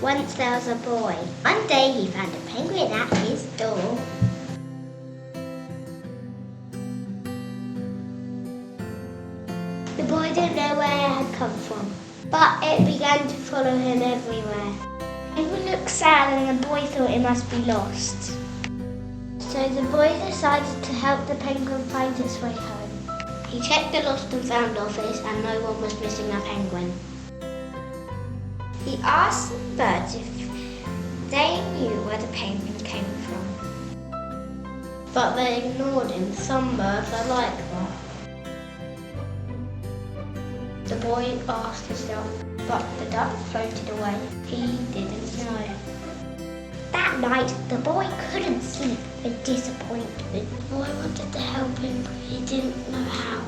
Once there was a boy. One day he found a penguin at his door. The boy didn't know where it had come from, but it began to follow him everywhere. The penguin looked sad and the boy thought it must be lost. So the boy decided to help the penguin find its way home. He checked the lost and found office and no one was missing a penguin. He asked some birds if they knew where the penguin came from. But they ignored him. Some birds are like that. The boy asked himself, but the duck floated away. He didn't know. That night, the boy couldn't sleep with disappointment. The boy wanted to help him, but he didn't know how.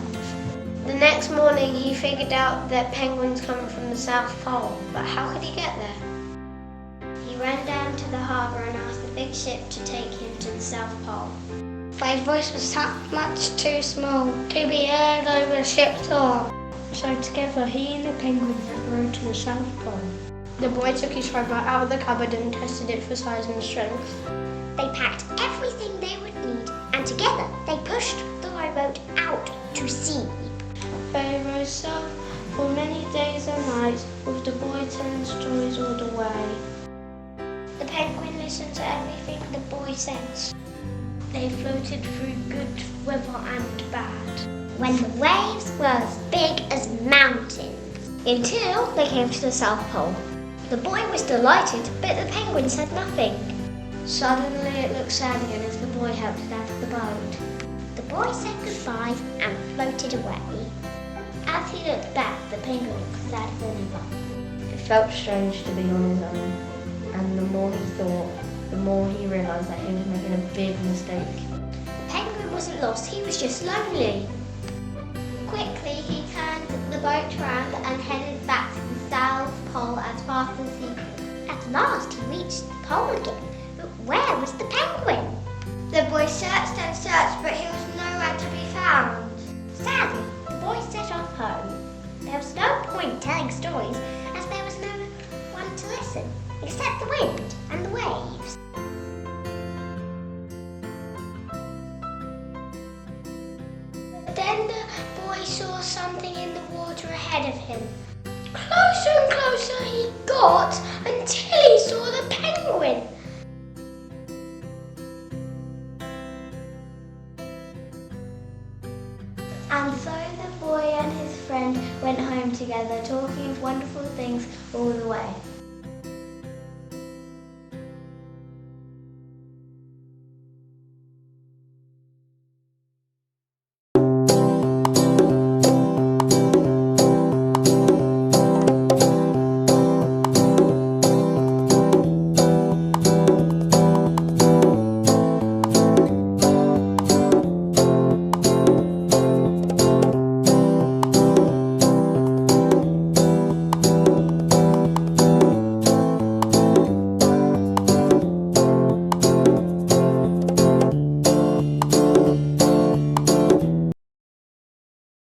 The next morning, he figured out that penguins come from the South Pole, but how could he get there? He ran down to the harbour and asked the big ship to take him to the South Pole. But his voice was much too small to be heard over the ship's door. So together, he and the penguin rowed to the South Pole. The boy took his rowboat out of the cupboard and tested it for size and strength. They packed everything they would need, and together they pushed the rowboat out to sea. They rowed south for many days and nights, with the boy telling stories all the way. The penguin listened to everything the boy said. They floated through good weather and bad, when the waves were as big as mountains, until they came to the South Pole. The boy was delighted, but the penguin said nothing. Suddenly it looked sad again as the boy helped it out of the boat. The boy said goodbye and floated away. As he looked back, the penguin looked sadder than ever. It felt strange to be on his own, and the more he thought, the more he realised that he was making a big mistake. The penguin wasn't lost, he was just lonely. Quickly, he turned the boat around and headed back to the South Pole as fast as he could. At last, he reached the pole again, but where was the penguin? The boy searched and searched, but he was nowhere to be found. Sadly, the boy set off home. There was no point telling stories, as there was no one to listen, except the wind and the waves. Then the boy saw something in the water ahead of him. Closer and closer he got until he saw the penguin. And so the boy and his friend went home together, talking of wonderful things all the way.